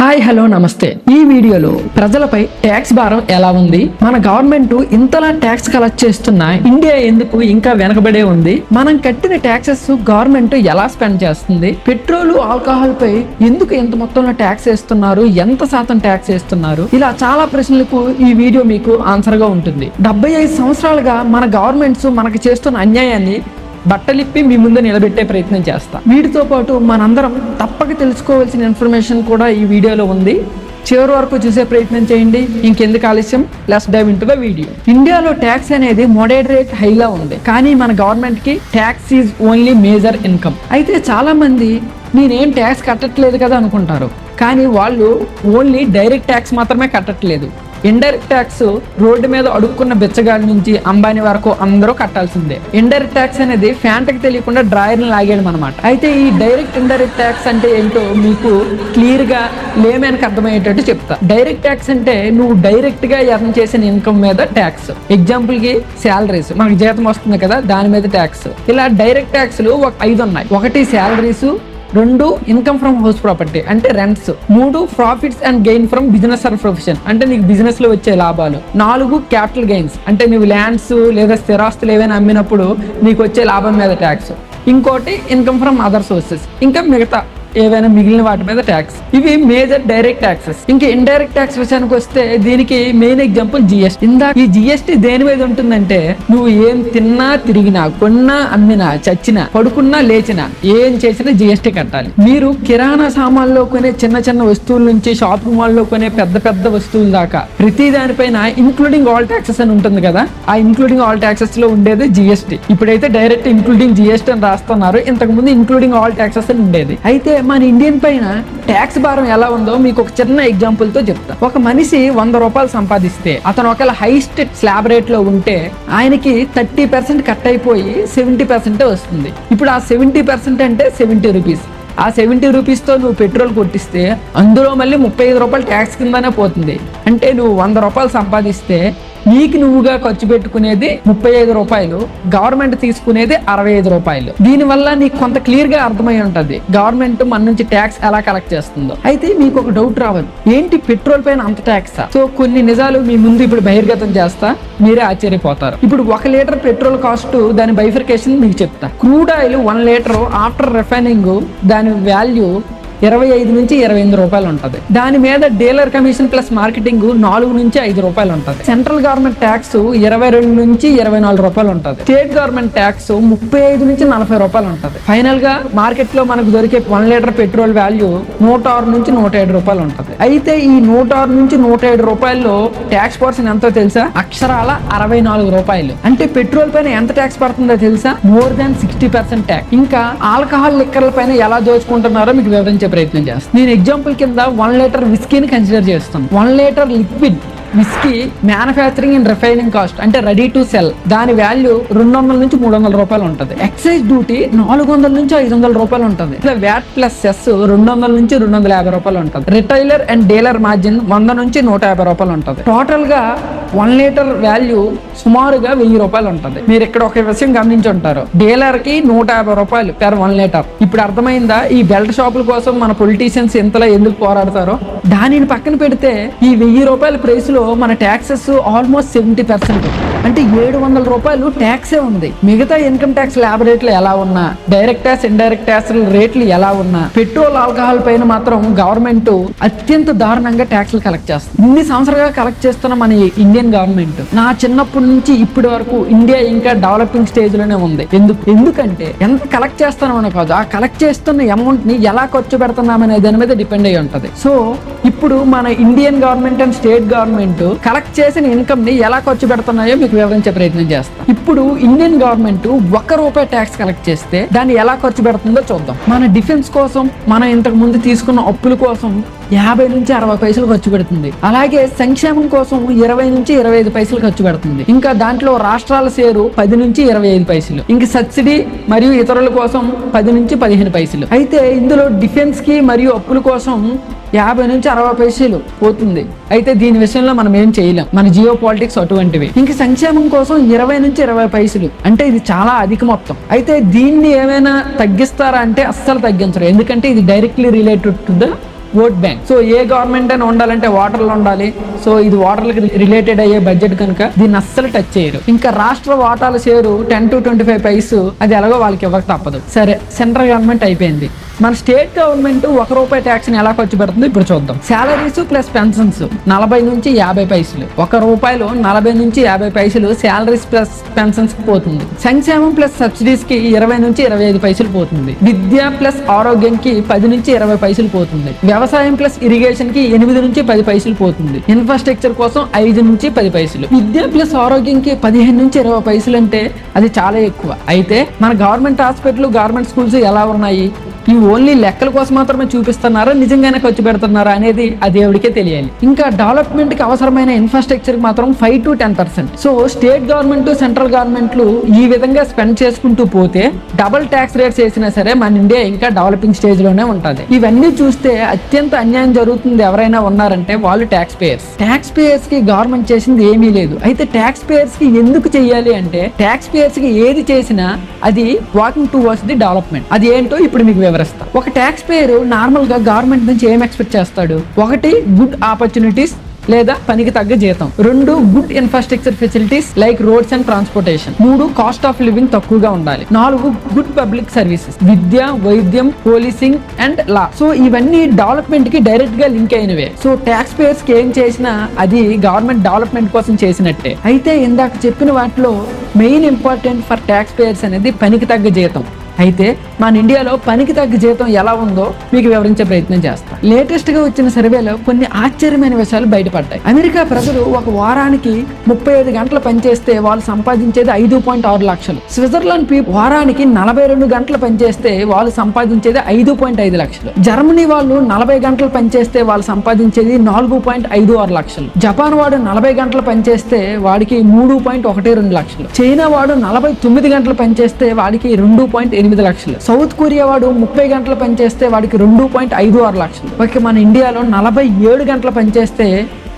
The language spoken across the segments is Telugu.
హాయ్ హలో నమస్తే. ఈ వీడియోలో ప్రజలపై ట్యాక్స్ భారం ఎలా ఉంది, మన గవర్నమెంట్ ఇంతలా ట్యాక్స్ కలెక్ట్ చేస్తున్నా ఇండియా ఎందుకు ఇంకా వెనకబడే ఉంది, మనం కట్టిన ట్యాక్సెస్ గవర్నమెంట్ ఎలా స్పెండ్ చేస్తుంది, పెట్రోల్ ఆల్కహాల్ పై ఎందుకు ఎంత మొత్తంలో ట్యాక్స్ వేస్తున్నారు, ఎంత శాతం ట్యాక్స్ వేస్తున్నారు, ఇలా చాలా ప్రశ్నలకు ఈ వీడియో మీకు ఆన్సర్ గా ఉంటుంది. 75 సంవత్సరాలుగా మన గవర్నమెంట్స్ మనకు చేస్తున్న అన్యాయాన్ని బట్టలిప్పి మీ ముందు నిలబెట్టే ప్రయత్నం చేస్తా. వీటితో పాటు మనందరం తప్పక తెలుసుకోవాల్సిన ఇన్ఫర్మేషన్ కూడా ఈ వీడియోలో ఉంది. చివరి వరకు చూసే ప్రయత్నం చేయండి. ఇంకెందుకు ఆలస్యం, let's dive into the video. ఇండియాలో ట్యాక్స్ అనేది మోడరేట్ హైలా ఉంది, కానీ మన గవర్నమెంట్ కి tax is only major income. అయితే చాలా మంది నేనేం ట్యాక్స్ కట్టట్లేదు కదా అనుకుంటారు, కానీ వాళ్ళు ఓన్లీ డైరెక్ట్ ట్యాక్స్ మాత్రమే కట్టట్లేదు. ఇండైరెక్ట్ ట్యాక్స్ రోడ్డు మీద అడుక్కున్న బిచ్చగాడి నుంచి అంబానీ వరకు అందరూ కట్టాల్సిందే. ఇండైరెక్ట్ ట్యాక్స్ అనేది ఫ్యాంట్కి తెలియకుండా డ్రాయర్ని లాగేయడం అనమాట. అయితే ఈ డైరెక్ట్ ఇండైరెక్ట్ ట్యాక్స్ అంటే ఏంటో మీకు క్లియర్ గా లేమేనకి అర్థమయ్యేటట్టు చెప్తా. డైరెక్ట్ ట్యాక్స్ అంటే నువ్వు డైరెక్ట్ గా ఎర్న్ చేసిన ఇన్కమ్ మీద ట్యాక్స్. ఎగ్జాంపుల్ కి శాలరీస్, మనకు జీతం వస్తుంది కదా, దాని మీద ట్యాక్స్. ఇలా డైరెక్ట్ ట్యాక్స్లు 5 ఉన్నాయి. 1 salaries, 2 income from house property అంటే rents, 3 profits and gain from business or profession అంటే నీకు బిజినెస్ లో వచ్చే లాభాలు, 4 క్యాపిటల్ గెయిన్స్ అంటే నువ్వు ల్యాండ్స్ లేదా స్థిరాస్తులు ఏవైనా అమ్మినప్పుడు నీకు వచ్చే లాభం మీద ట్యాక్స్, ఇంకోటి ఇన్కమ్ ఫ్రమ్ అదర్ సోర్సెస్, ఇంకా మిగతా ఏవైనా మిగిలిన వాటి మీద ట్యాక్స్. ఇవి మేజర్ డైరెక్ట్ ట్యాక్సెస్. ఇంకా ఇండైరెక్ట్ ట్యాక్స్ విషయానికి వస్తే దీనికి మెయిన్ ఎగ్జాంపుల్ జిఎస్టీ. ఈ జిఎస్టీ దేని మీద ఉంటుందంటే నువ్వు ఏం తిన్నా, తిరిగినా, కొన్నా, అమ్మినా, చచ్చినా, పడుకున్నా, లేచినా, ఏం చేసినా జిఎస్టీ కట్టాలి. మీరు కిరాణా సామాన్లో కొనే చిన్న చిన్న వస్తువుల నుంచి షాపింగ్ మాల్ లో కొనే పెద్ద పెద్ద వస్తువుల దాకా ప్రతి దానిపైన ఇంక్లూడింగ్ ఆల్ ట్యాక్సెస్ అని ఉంటుంది కదా, ఆ ఇంక్లూడింగ్ ఆల్ ట్యాక్సెస్ లో ఉండేది జిఎస్టీ. ఇప్పుడైతే డైరెక్ట్ ఇంక్లూడింగ్ జిఎస్టీ అని రాస్తున్నారు, ఇంతకు ముందు ఇంక్లూడింగ్ ఆల్ ట్యాక్సెస్ అని ఉండేది. అయితే మన ఇండియన్ పైన ట్యాక్స్ భారం ఎలా ఉందో మీకు ఒక చిన్న ఎగ్జాంపుల్ తో చెప్తా. ఒక మనిషి 100 రూపాయలు సంపాదిస్తే అతను ఒకవేళ హైయెస్ట్ స్లాబ్ రేట్ లో ఉంటే ఆయనకి 30% కట్ అయిపోయి 70% వస్తుంది. ఇప్పుడు ఆ 70% అంటే 70 రూపీస్. ఆ 70 రూపీస్తో నువ్వు పెట్రోల్ కొట్టిస్తే అందులో మళ్ళీ 35 రూపాయలు ట్యాక్స్ కిందనే పోతుంది. అంటే నువ్వు 100 రూపాయలు సంపాదిస్తే నీకు నువ్వుగా ఖర్చు పెట్టుకునేది 35 రూపాయలు, గవర్నమెంట్ తీసుకునేది 65 రూపాయలు. దీనివల్ల నీకు కొంత క్లియర్ గా అర్థమై ఉంటది గవర్నమెంట్ మన నుంచి ట్యాక్స్ ఎలా కలెక్ట్ చేస్తుందో. అయితే మీకు ఒక డౌట్ రావాలి, ఏంటి పెట్రోల్ పైన అంత ట్యాక్సా? సో కొన్ని నిజాలు మీ ముందు ఇప్పుడు బహిర్గతం చేస్తా, మీరే ఆశ్చర్యపోతారు. ఇప్పుడు 1 లీటర్ పెట్రోల్ కాస్ట్, దాని బైఫర్కేషన్ మీకు చెప్తా. Crude oil 1 litre after refining దాని వాల్యూ 25 నుంచి 28 రూపాయలు ఉంటుంది. దాని మీద డీలర్ కమిషన్ ప్లస్ మార్కెటింగ్ 4 నుంచి 5 రూపాయలు ఉంటుంది. సెంట్రల్ గవర్నమెంట్ ట్యాక్స్ 22 నుంచి 24 రూపాయలు ఉంటుంది. స్టేట్ గవర్నమెంట్ ట్యాక్స్ 35 నుంచి 40 రూపాయలు ఉంటుంది. ఫైనల్ గా మార్కెట్ లో మనకు దొరికే 1 లీటర్ పెట్రోల్ వాల్యూ 106 నుంచి 107 రూపాయలు ఉంటుంది. అయితే ఈ 106 నుంచి 107 రూపాయల్లో ట్యాక్స్ పర్సన్ ఎంతో తెలుసా? అక్షరాల 64 రూపాయలు. అంటే పెట్రోల్ పైన ఎంత ట్యాక్స్ పడుతుందో తెలుసా? More than 60% tax. ఇంకా ఆల్కహాల్ లిక్కర్ల పైన ఎలా దోచుకుంటున్నారో మీకు వివరించే ప్రయత్నం చేస్తాను. నేను ఎగ్జాంపుల్ కింద 1 లీటర్ విస్కీని కన్సిడర్ చేస్తాను. 1 litre liquid whisky manufacturing and refining cost అంటే రెడీ టు సెల్, దాని వాల్యూ 200 నుంచి 300 రూపాయలు ఉంటుంది. ఎక్సైజ్ డ్యూటీ 400 నుంచి 500 రూపాయలు ఉంటుంది. ఇట్లా వ్యాట్ ప్లస్ సెస్ 200 నుంచి 250 రూపాయలు ఉంటుంది. రిటైలర్ అండ్ డీలర్ మార్జిన్ 100 నుంచి 150 రూపాయలు ఉంటుంది. టోటల్ గా 1 లీటర్ వాల్యూ సుమారుగా 1000 రూపాయలు ఉంటుంది. మీరు ఇక్కడ ఒక విషయం గమనించి ఉంటారు, డీలర్ కి 150 రూపాయలు పెర్ 1 లీటర్. ఇప్పుడు అర్థమైందా ఈ బెల్ట్ షాపుల కోసం మన పొలిటీషియన్స్ ఇంతలా ఎందుకు పోరాడతారో? దానిని పక్కన పెడితే ఈ 1000 రూపాయల ప్రైస్ లో మన ట్యాక్సెస్ ఆల్మోస్ట్ 70%, అంటే 700 రూపాయలు ట్యాక్సే ఉంది. మిగతా ఇన్కమ్ ట్యాక్స్ ల్యాబ్ రేట్లు ఎలా ఉన్నా, డైరెక్ట్ ట్యాక్స్ ఇండైరెక్ట్ ట్యాక్స్ రేట్లు ఎలా ఉన్నా, పెట్రోల్ ఆల్కహాల్ పైన మాత్రం గవర్నమెంట్ అత్యంత దారుణంగా ట్యాక్స్లు కలెక్ట్ చేస్తుంది. ఇన్ని సంవత్సరాలుగా కలెక్ట్ చేస్తున్న మన ఇండియన్ గవర్నమెంట్ నా చిన్నప్పటి నుంచి ఇప్పటి వరకు ఇండియా ఇంకా డెవలపింగ్ స్టేజ్ లోనే ఉంది. ఎందుకంటే ఎంత కలెక్ట్ చేస్తామని కాదు, ఆ కలెక్ట్ చేస్తున్న అమౌంట్ ని ఎలా ఖర్చు పెడుతున్నామనే దాని మీద డిపెండ్ అయ్యి ఉంటది. సో ఇప్పుడు మన Indian government and state government collect చేసిన ఇన్కమ్ ని ఎలా ఖర్చు పెడుతున్నాయో మీకు వివరించే ప్రయత్నం చేస్తాం. ఇప్పుడు ఇండియన్ గవర్నమెంట్ 1 రూపాయి ట్యాక్స్ కలెక్ట్ చేస్తే దాన్ని ఎలా ఖర్చు పెడుతుందో చూద్దాం. మన డిఫెన్స్ కోసం మనం ఇంతకు ముందు తీసుకున్న అప్పుల కోసం 50 నుంచి 60 పైసలు ఖర్చు పెడుతుంది. అలాగే సంక్షేమం కోసం 20 నుంచి 25 పైసలు ఖర్చు పెడుతుంది. ఇంకా దాంట్లో రాష్ట్రాల షేరు 10 నుంచి 25 పైసలు. ఇంకా సబ్సిడీ మరియు ఇతరుల కోసం 10 నుంచి 15 పైసలు. అయితే ఇందులో డిఫెన్స్ కి మరియు అప్పుల కోసం 50 నుంచి 60 పైసలు పోతుంది. అయితే దీని విషయంలో మనం ఏం చేయలేం, మన జియో పాలిటిక్స్ అటువంటివి. ఇంక సంక్షేమం కోసం 20 నుంచి 20 పైసలు, అంటే ఇది చాలా అధిక మొత్తం. అయితే దీన్ని ఏమైనా తగ్గిస్తారా అంటే అస్సలు తగ్గించరు, ఎందుకంటే ఇది directly related to the vote bank. So A government అని ఉండాలంటే వాటర్లు ఉండాలి. సో ఇది వాటర్లకు రిలేటెడ్ అయ్యే బడ్జెట్ కనుక దీన్ని అస్సలు టచ్ చేయరు. ఇంకా రాష్ట్ర వాటాల షేరు 10 to 25 పైసు అది ఎలాగో వాళ్ళకి ఇవ్వక తప్పదు. సరే, సెంట్రల్ గవర్నమెంట్ అయిపోయింది. మన స్టేట్ గవర్నమెంట్ ₹1 ట్యాక్స్ ని ఎలా ఖర్చు పెడుతుంది ఇప్పుడు చూద్దాం. శాలరీస్ ప్లస్ పెన్షన్స్ 40 నుంచి 50 పైసలు. ₹1 40 నుంచి 50 పైసలు శాలరీస్ ప్లస్ పెన్షన్స్ పోతుంది. సంక్షేమం ప్లస్ సబ్సిడీస్ కి 20 నుంచి 25 పైసలు పోతుంది. విద్య ప్లస్ ఆరోగ్యానికి 10 నుంచి 20 పైసలు పోతుంది. వ్యవసాయం ప్లస్ ఇరిగేషన్ కి 8 నుంచి 10 పైసలు పోతుంది. ఇన్ఫ్రాస్ట్రక్చర్ కోసం 5 నుంచి 10 పైసలు. విద్య ప్లస్ ఆరోగ్యంకి 15 నుంచి 20 పైసలు అంటే అది చాలా ఎక్కువ. అయితే మన గవర్నమెంట్ హాస్పిటల్, గవర్నమెంట్ స్కూల్స్ ఎలా ఉన్నాయి? ఈ ఓన్లీ లెక్కల కోసం మాత్రమే చూపిస్తున్నారా, నిజంగానే ఖర్చు పెడుతున్నారా అనేది ఆ దేవుడికే తెలియాలి. ఇంకా డెవలప్మెంట్ కి అవసరమైన ఇన్ఫ్రాస్ట్రక్చర్ కి మాత్రం 5 to 10%. So state government, central గవర్నమెంట్లు ఈ విధంగా స్పెండ్ చేసుకుంటూ పోతే డబుల్ ట్యాక్స్ రేట్స్ వేసినా సరే మన ఇండియా ఇంకా డెవలపింగ్ స్టేజ్ లోనే ఉంటుంది. ఇవన్నీ చూస్తే అత్యంత అన్యాయం జరుగుతుంది ఎవరైనా ఉన్నారంటే వాళ్ళు ట్యాక్స్ పేయర్స్. ట్యాక్స్ పేయర్స్ కి గవర్నమెంట్ చేసింది ఏమీ లేదు. అయితే ట్యాక్స్ పేయర్స్ కి ఎందుకు చెయ్యాలి అంటే, ట్యాక్స్ పేయర్స్ కి ఏది చేసినా అది వాకింగ్ టువర్డ్స్ ది డెవలప్మెంట్. అది ఏంటో ఇప్పుడు మీకు వివరిస్తా. ఒక ట్యాక్స్ పేయర్ నార్మల్ గా గవర్నమెంట్ నుంచి ఏం ఎక్స్పెక్ట్ చేస్తాడు? 1 గుడ్ ఆపర్చునిటీస్ లేదా పనికి తగ్గ జీతం. 2 good infrastructure facilities like roads and transportation. 3 cost of living తక్కువగా ఉండాలి. 4 గుడ్ పబ్లిక్ సర్వీసెస్, విద్య, వైద్యం, పోలీసింగ్ అండ్ లా. సో ఇవన్నీ డెవలప్మెంట్ కి డైరెక్ట్ గా లింక్ అయినవే. సో ట్యాక్స్ పేయర్స్ కి ఏం చేసినా అది గవర్నమెంట్ డెవలప్మెంట్ కోసం చేసినట్టే. అయితే ఇందాక చెప్పిన వాటిలో main important for tax payers అనేది పనికి తగ్గ జీతం. అయితే మన ఇండియాలో పనికి తగ్గ జీతం ఎలా ఉందో మీకు వివరించే ప్రయత్నం చేస్తాం. లేటెస్ట్ గా వచ్చిన సర్వేలో కొన్ని ఆశ్చర్యమైన విషయాలు బయటపడ్డాయి. అమెరికా ప్రజలు ఒక వారానికి 35 గంటలు పనిచేస్తే వాళ్ళు సంపాదించేది 5.6 లక్షలు. స్విట్జర్లాండ్ పీపుల్ వారానికి 42 గంటలు పనిచేస్తే వాళ్ళు సంపాదించేది 5.5 లక్షలు. జర్మనీ వాళ్ళు 40 గంటలు పనిచేస్తే వాళ్ళు సంపాదించేది 4.56 లక్షలు. జపాన్ వాడు 40 గంటలు పనిచేస్తే వాడికి 3.12 లక్షలు. చైనా వాడు 49 గంటలు పనిచేస్తే వాడికి 2.8 లక్షలు. సౌత్ కొరియా వాడు 30 గంటలు పనిచేస్తే వాడికి 2.56 లక్షలు. ఓకే, మన ఇండియాలో 47 గంటలు పనిచేస్తే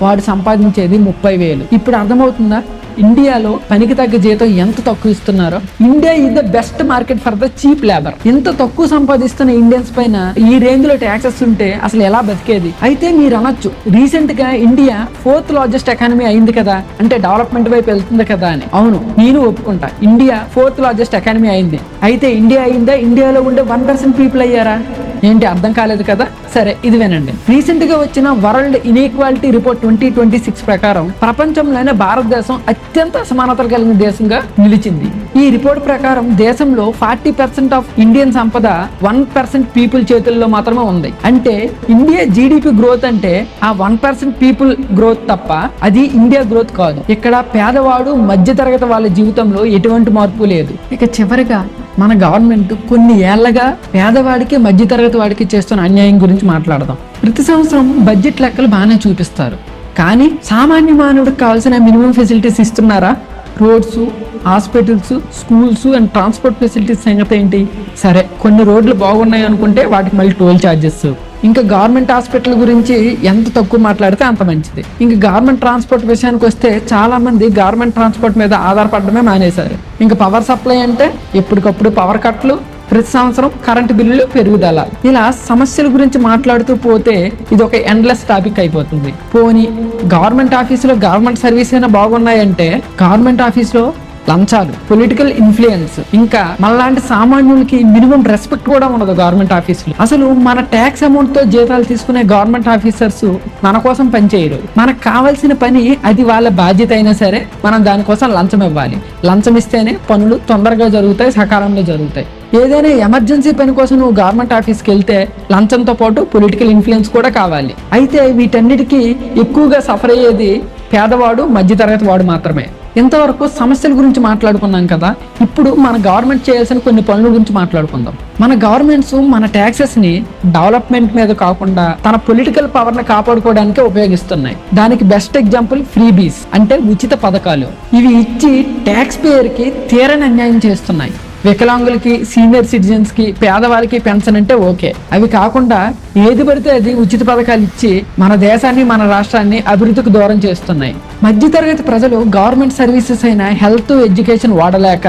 వాడు సంపాదించేది 30,000. ఇప్పుడు అర్థమవుతుందా ఇండియాలో పనికి తగ్గ జీతం ఎంత తక్కువ ఇస్తున్నారో? India is the best market for the cheap labour. ఇంత తక్కువ సంపాదిస్తున్న ఇండియన్స్ పైన ఈ రేంజ్ లో ట్యాక్సెస్ ఉంటే అసలు ఎలా బతికేది? అయితే మీరు అనొచ్చు, రీసెంట్ గా ఇండియా 4th లార్జెస్ట్ ఎకానమీ అయింది కదా, అంటే డెవలప్మెంట్ వైపు వెళ్తుంది కదా అని. అవును, నేను ఒప్పుకుంటా, ఇండియా 4th లార్జెస్ట్ ఎకానమీ అయింది. అయితే ఇండియా అయిందా? ఇండియాలో ఉండే 1% పీపుల్ అయ్యారా? ఏంటి అర్థం కాలేదు కదా? సరే, ఇది వినండి. రీసెంట్ గా వచ్చిన వరల్డ్ ఇన్ఈక్వాలిటీ రిపోర్ట్ 2026 ప్రకారం ప్రపంచంలోనే భారతదేశం అత్యంత అసమానతలు కలిగిన దేశంగా నిలిచింది. ఈ రిపోర్ట్ ప్రకారం దేశంలో 40% ఆఫ్ ఇండియన్ సంపద 1% పీపుల్ చేతుల్లో మాత్రమే ఉంది. అంటే ఇండియా జీడిపి గ్రోత్ అంటే ఆ 1% పీపుల్ గ్రోత్ తప్ప అది ఇండియా గ్రోత్ కాదు. ఇక్కడ పేదవాడు, మధ్యతరగతి వాళ్ళ జీవితంలో ఎటువంటి మార్పు లేదు. ఇక చివరిగా మన గవర్నమెంట్ కొన్ని ఏళ్లగా పేదవాడికి, మధ్యతరగతి వాడికి చేస్తున్న అన్యాయం గురించి మాట్లాడదాం. ప్రతి సంవత్సరం బడ్జెట్ లెక్కలు బాగానే చూపిస్తారు, కానీ సామాన్య మానవుడికి కావాల్సిన మినిమం ఫెసిలిటీస్ ఇస్తున్నారా? Roads, hospitals, schools and transport facilities సంగతి ఏంటి? సరే, కొన్ని రోడ్లు బాగున్నాయి అనుకుంటే వాటికి మళ్ళీ టోల్ ఛార్జెస్. ఇంకా గవర్నమెంట్ హాస్పిటల్ గురించి ఎంత తక్కువ మాట్లాడితే అంత మంచిది. ఇంకా గవర్నమెంట్ ట్రాన్స్పోర్ట్ విషయానికి వస్తే చాలా మంది గవర్నమెంట్ ట్రాన్స్పోర్ట్ మీద ఆధారపడడమే మానేశారు. ఇంకా పవర్ సప్లై అంటే ఎప్పటికప్పుడు పవర్ కట్లు, ప్రతి సంవత్సరం కరెంటు బిల్లులు పెరుగుదల, ఇలా సమస్యల గురించి మాట్లాడుతూ పోతే ఇది ఒక ఎండ్లెస్ టాపిక్ అయిపోతుంది. పోనీ గవర్నమెంట్ ఆఫీసులో గవర్నమెంట్ సర్వీస్ అయినా బాగున్నాయంటే గవర్నమెంట్ ఆఫీసులో లంచాలు, పొలిటికల్ ఇన్ఫ్లుయెన్స్, ఇంకా మనలాంటి సామాన్యులకి మినిమం రెస్పెక్ట్ కూడా ఉండదు గవర్నమెంట్ ఆఫీసులు. అసలు మన ట్యాక్స్ అమౌంట్ తో జీతాలు తీసుకునే గవర్నమెంట్ ఆఫీసర్స్ మన కోసం పనిచేయరు. మనకు కావాల్సిన పని అది వాళ్ళ బాధ్యత అయినా సరే మనం దానికోసం లంచం ఇవ్వాలి. లంచం ఇస్తేనే పనులు తొందరగా జరుగుతాయి, సకాలంలో జరుగుతాయి. ఏదైనా ఎమర్జెన్సీ పని కోసం నువ్వు గవర్నమెంట్ ఆఫీస్కి వెళ్తే లంచంతో పాటు పొలిటికల్ ఇన్ఫ్లుయెన్స్ కూడా కావాలి. అయితే వీటన్నిటికీ ఎక్కువగా సఫర్ అయ్యేది పేదవాడు, మధ్యతరగతి వాడు మాత్రమే. ఇంతవరకు సమస్యల గురించి మాట్లాడుకున్నాం కదా, ఇప్పుడు మన గవర్నమెంట్ చేయాల్సిన కొన్ని పనుల గురించి మాట్లాడుకుందాం. మన గవర్నమెంట్స్ మన ట్యాక్సెస్ ని డెవలప్మెంట్ మీద కాకుండా తన పొలిటికల్ పవర్ ని కాపాడుకోవడానికి ఉపయోగిస్తున్నాయి. దానికి బెస్ట్ ఎగ్జాంపుల్ ఫ్రీబీస్, అంటే ఉచిత పథకాలు. ఇవి ఇచ్చి ట్యాక్స్ పేయర్ కి తీరని అన్యాయం చేస్తున్నాయి. వికలాంగులకి, సీనియర్ సిటిజన్స్ కి, పేదవాళ్ళకి పెన్షన్ అంటే ఓకే, అవి కాకుండా ఏది పడితే అది ఉచిత పథకాలు ఇచ్చి మన దేశాన్ని, మన రాష్ట్రాన్ని అభివృద్ధికి దూరం చేస్తున్నాయి. మధ్యతరగతి ప్రజలు గవర్నమెంట్ సర్వీసెస్ అయిన హెల్త్, ఎడ్యుకేషన్ వాడలేక,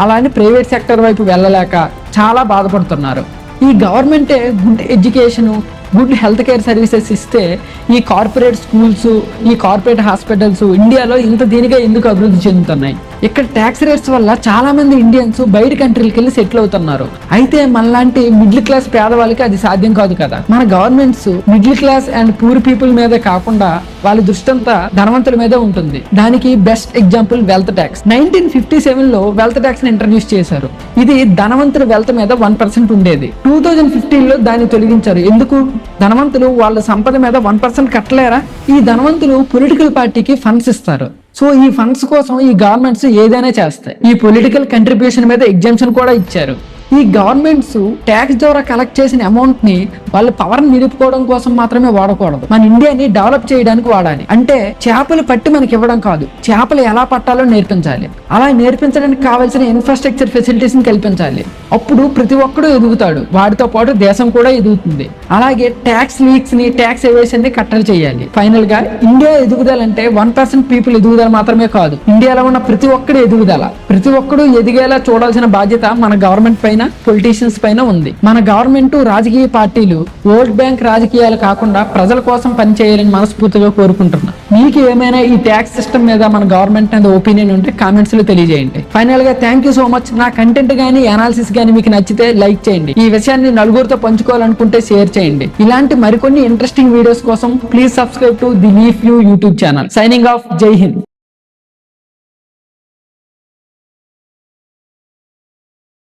అలానే ప్రైవేట్ సెక్టర్ వైపు వెళ్ళలేక చాలా బాధపడుతున్నారు. ఈ గవర్నమెంటే good education, good health care services ఇస్తే ఈ కార్పొరేట్ స్కూల్స్, ఈ కార్పొరేట్ హాస్పిటల్స్ ఇండియాలో ఇంత దీనిగా ఎందుకు అభివృద్ధి చెందుతున్నాయి? ఇక్కడ ట్యాక్స్ రేట్స్ వల్ల చాలా మంది ఇండియన్స్ బయట కంట్రీలకి వెళ్ళి సెటిల్ అవుతున్నారు. అయితే మనలాంటి మిడిల్ క్లాస్ పేదవాళ్ళకి అది సాధ్యం కాదు కదా. మన governments middle class and poor people మీద కాకుండా వాళ్ళ దృష్టి అంతా ధనవంతుల మీదే ఉంటుంది. దానికి బెస్ట్ ఎగ్జాంపుల్ వెల్త్ ట్యాక్స్. 1957 లో వెల్త్ ట్యాక్స్ ని ఇంట్రడ్యూస్ చేశారు. ఇది ధనవంతుల వెల్త్ మీద 1% ఉండేది. 2015 లో దాన్ని తొలగించారు. ఎందుకు? ధనవంతులు వాళ్ళ సంపద మీద 1% కట్టలేరా? ఈ ధనవంతులు పొలిటికల్ పార్టీకి ఫండ్స్ ఇస్తారు. సో ఈ ఫండ్స్ కోసం ఈ గవర్నమెంట్స్ ఏదైనా చేస్తాయి. ఈ పొలిటికల్ కంట్రిబ్యూషన్ మీద ఎగ్జామ్షన్ కూడా ఇచ్చారు. ఈ గవర్నమెంట్స్ ట్యాక్స్ ద్వారా కలెక్ట్ చేసిన అమౌంట్ ని వాళ్ళ పవర్ నిలుపుకోవడం కోసం మాత్రమే వాడకూడదు. మన ఇండియాని డెవలప్ చేయడానికి వాడాలి. అంటే చేపలు పట్టి మనకి ఇవ్వడం కాదు, చేపలు ఎలా పట్టాలో నేర్పించాలి. అలా నేర్పించడానికి కావాల్సిన ఇన్ఫ్రాస్ట్రక్చర్ ఫెసిలిటీస్ ని కల్పించాలి. అప్పుడు ప్రతి ఒక్కడు ఎదుగుతాడు, వాడితో పాటు దేశం కూడా ఎదుగుతుంది. అలాగే ట్యాక్స్ లీక్స్ ని, ట్యాక్స్ ఎవేషన్ ని కట్టడి చేయాలి. ఫైనల్ గా ఇండియా ఎదుగుదలంటే 1% పీపుల్ ఎదుగుదల మాత్రమే కాదు, ఇండియాలో ఉన్న ప్రతి ఒక్కడు ఎదుగుదల. ప్రతి ఒక్కడు ఎదిగేలా చూడాల్సిన బాధ్యత మన గవర్నమెంట్ పైన, పొలిటీషియన్స్ పైన ఉంది. మన గవర్నమెంట్, రాజకీయ పార్టీలు ఓట్ బ్యాంక్ రాజకీయాలు కాకుండా ప్రజల కోసం పనిచేయాలని మనస్ఫూర్తిగా కోరుకుంటున్నా. మీకు ఏమైనా ఈ ట్యాక్స్ సిస్టమ్ మీద మన గవర్నమెంట్ మీద ఒపీనియన్ ఉంటే కామెంట్స్ లో తెలియజేయండి. ఫైనల్ గా థ్యాంక్ యూ సో మచ్. నా కంటెంట్ గానీ అనాలిసిస్ గానీ మీకు నచ్చితే లైక్ చేయండి. ఈ విషయాన్ని నలుగురితో పంచుకోవాలనుకుంటే షేర్ చేయండి. ఇలాంటి మరికొన్ని ఇంట్రెస్టింగ్ వీడియోస్ కోసం please subscribe to the leaf view YouTube channel. Signing off. జై హింద్.